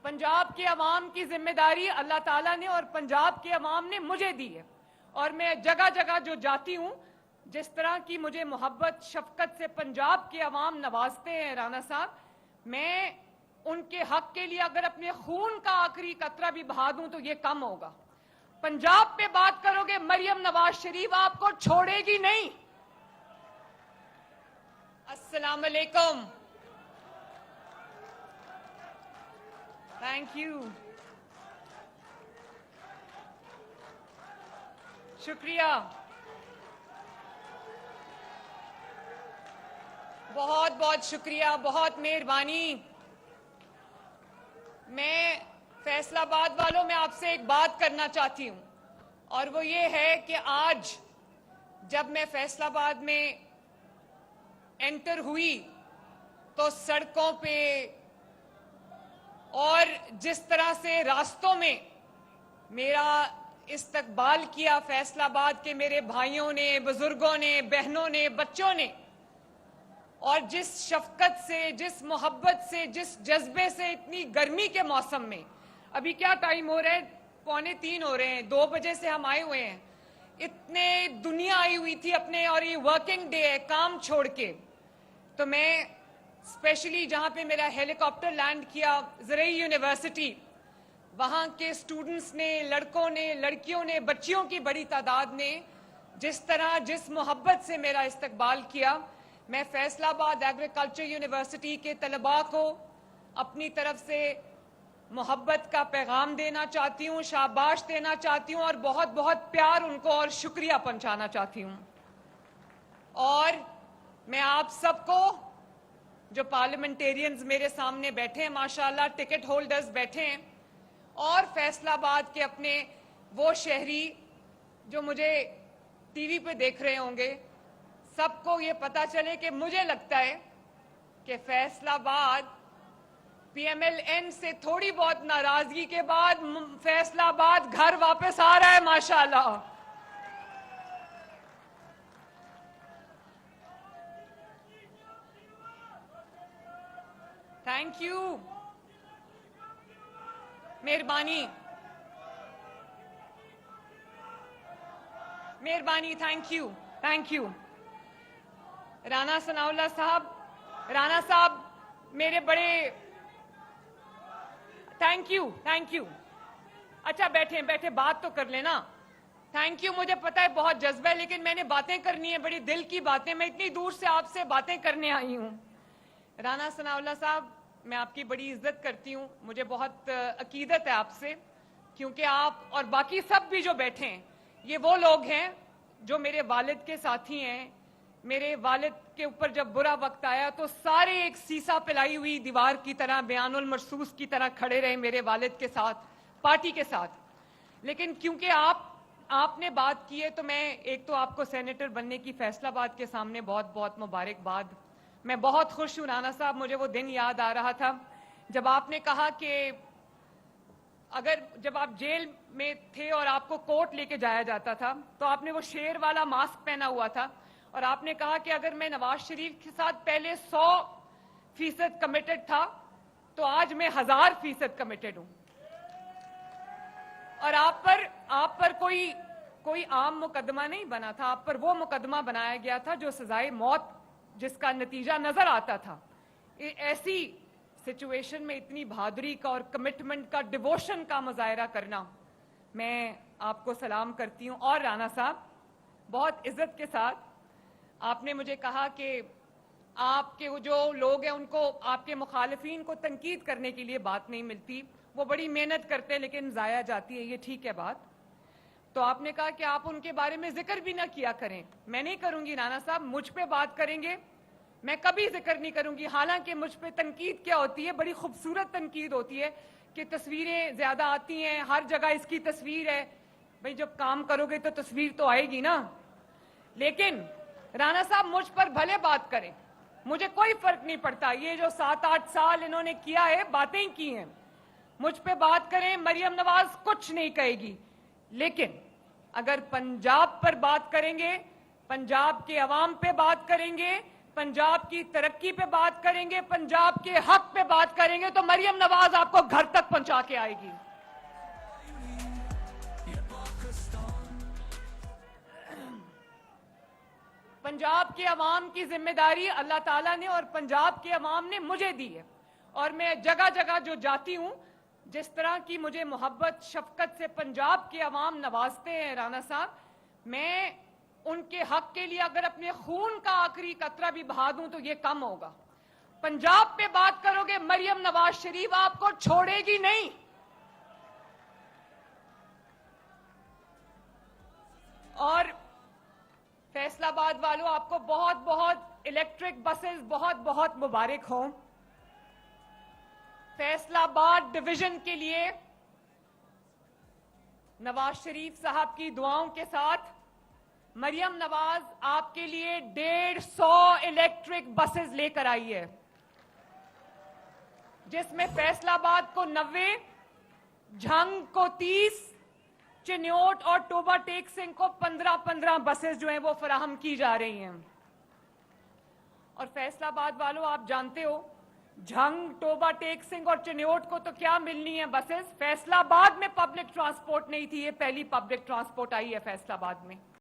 पंजाब के अवाम की जिम्मेदारी अल्लाह ताला ने और पंजाब के अवाम ने मुझे दी है, और मैं जगह जगह जो जाती हूँ, जिस तरह की मुझे मोहब्बत शफकत से पंजाब के अवाम नवाजते हैं राना साहब, मैं उनके हक के लिए अगर अपने खून का आखिरी कतरा भी बहा दूं तो ये कम होगा। पंजाब पे बात करोगे, मरियम नवाज शरीफ आपको छोड़ेगी नहीं। अस्सलाम वालेकुम। थैंक यू, शुक्रिया, बहुत बहुत शुक्रिया, बहुत मेहरबानी। मैं फैसलाबाद वालों में आपसे एक बात करना चाहती हूं, और वो ये है कि आज जब मैं फैसलाबाद में एंटर हुई तो सड़कों पे और जिस तरह से रास्तों में मेरा इस्तकबाल किया फैसलाबाद के मेरे भाइयों ने, बुजुर्गों ने, बहनों ने, बच्चों ने, और जिस शफकत से, जिस मोहब्बत से, जिस जज्बे से, इतनी गर्मी के मौसम में, अभी क्या टाइम हो रहा है, 2:45 हो रहे हैं, 2 बजे से हम आए हुए हैं, इतने दुनिया आई हुई थी अपने, और ये वर्किंग डे है, काम छोड़ के। तो मैं स्पेशली जहां पे मेरा हेलीकॉप्टर लैंड किया, ज़रई यूनिवर्सिटी, वहां के स्टूडेंट्स ने, लड़कों ने, लड़कियों ने, बच्चियों की बड़ी तादाद ने जिस तरह, जिस मोहब्बत से मेरा इस्तकबाल किया, मैं फैसलाबाद एग्रीकल्चर यूनिवर्सिटी के तलबा को अपनी तरफ से मोहब्बत का पैगाम देना चाहती हूँ, शाबाश देना चाहती हूँ, और बहुत बहुत प्यार उनको और शुक्रिया पहुंचाना चाहती हूँ। और मैं आप सबको, जो पार्लियामेंटेरियंस मेरे सामने बैठे हैं, माशाल्लाह टिकट होल्डर्स बैठे हैं, और फैसलाबाद के अपने वो शहरी जो मुझे टीवी पे देख रहे होंगे, सबको ये पता चले कि मुझे लगता है कि फैसलाबाद पीएमएलएन से थोड़ी बहुत नाराजगी के बाद फैसलाबाद घर वापस आ रहा है, माशाल्लाह। थैंक यू, मेहरबानी, मेहरबानी, thank you, thank you. Rana Sanaullah साहब, राना साहब मेरे बड़े, थैंक यू, थैंक यू। अच्छा बैठे बैठे बात तो कर लेना। थैंक यू, मुझे पता है बहुत जज्बा है, लेकिन मैंने बातें करनी है, बड़ी दिल की बातें, मैं इतनी दूर से आपसे बातें करने आई हूं। राना सनाउल्लाह साहब, मैं आपकी बड़ी इज्जत करती हूँ, मुझे बहुत अकीदत है आपसे, क्योंकि आप और बाकी सब भी जो बैठे हैं, ये वो लोग हैं जो मेरे वालिद के साथी हैं। मेरे वालिद के ऊपर जब बुरा वक्त आया तो सारे एक सीसा पिलाई हुई दीवार की तरह, बयानुल मरसूस की तरह खड़े रहे मेरे वालिद के साथ, पार्टी के साथ। लेकिन क्योंकि आपने बात की है, तो मैं एक तो आपको सेनेटर बनने की फैसलाबाद के सामने बहुत बहुत मुबारकबाद। मैं बहुत खुश हूं राना साहब, मुझे वो दिन याद आ रहा था जब आपने कहा कि जब आप जेल में थे और आपको कोर्ट लेके जाया जाता था, तो आपने वो शेर वाला मास्क पहना हुआ था, और आपने कहा कि अगर मैं नवाज शरीफ के साथ पहले 100% कमिटेड था, तो आज मैं 1000% कमिटेड हूं। और आप पर कोई आम मुकदमा नहीं बना था, आप पर वो मुकदमा बनाया गया था जो सजाए मौत, जिसका नतीजा नजर आता था। ऐसी सिचुएशन में इतनी बहादुरी का और कमिटमेंट का, डिवोशन का मुजाहरा करना, मैं आपको सलाम करती हूं। और राना साहब, बहुत इज्जत के साथ आपने मुझे कहा कि आपके जो लोग हैं उनको, आपके मुखालिफिन को तनकीद करने के लिए बात नहीं मिलती, वो बड़ी मेहनत करते हैं लेकिन जाया जाती है, ये ठीक है बात। तो आपने कहा कि आप उनके बारे में जिक्र भी ना किया करें। मैं नहीं करूंगी राना साहब, मुझ पे बात करेंगे, मैं कभी जिक्र नहीं करूंगी। हालांकि मुझ पे तनकीद क्या होती है, बड़ी खूबसूरत तनकीद होती है कि तस्वीरें ज्यादा आती हैं, हर जगह इसकी तस्वीर है। भाई जब काम करोगे तो तस्वीर तो आएगी ना। लेकिन राना साहब, मुझ पर भले बात करें, मुझे कोई फर्क नहीं पड़ता। ये जो 7-8 साल इन्होंने किया है, बातें की हैं, मुझ पे बात करें, मरियम नवाज कुछ नहीं कहेगी। लेकिन अगर पंजाब पर बात करेंगे, पंजाब के अवाम पे बात करेंगे, पंजाब की तरक्की पे बात करेंगे, पंजाब के हक पे बात करेंगे, तो मरियम नवाज आपको घर तक पहुंचा के आएगी। पंजाब के अवाम की जिम्मेदारी अल्लाह ताला ने और पंजाब के अवाम ने मुझे दी है, और मैं जगह जगह जो जाती हूं, जिस तरह की मुझे मोहब्बत शफकत से पंजाब के अवाम नवाजते हैं राणा साहब, मैं उनके हक के लिए अगर अपने खून का आखिरी कतरा भी बहा दूं तो ये कम होगा। पंजाब पे बात करोगे, मरियम नवाज शरीफ आपको छोड़ेगी नहीं। और फैसलाबाद वालों, आपको बहुत बहुत इलेक्ट्रिक बसेस बहुत बहुत मुबारक हो। फैसलाबाद डिवीजन के लिए नवाज शरीफ साहब की दुआओं के साथ मरियम नवाज आपके लिए 150 इलेक्ट्रिक बसेस लेकर आई है, जिसमें फैसलाबाद को 90, झंग को 30, चिन्योट और टोबा टेक सिंह को 15-15 बसेस जो हैं वो फराहम की जा रही हैं। और फैसलाबाद वालों, आप जानते हो, झंग, टोबा टेक सिंह और चिन्योट को तो क्या मिलनी है बसेस, फैसलाबाद में पब्लिक ट्रांसपोर्ट नहीं थी, ये पहली पब्लिक ट्रांसपोर्ट आई है फैसलाबाद में।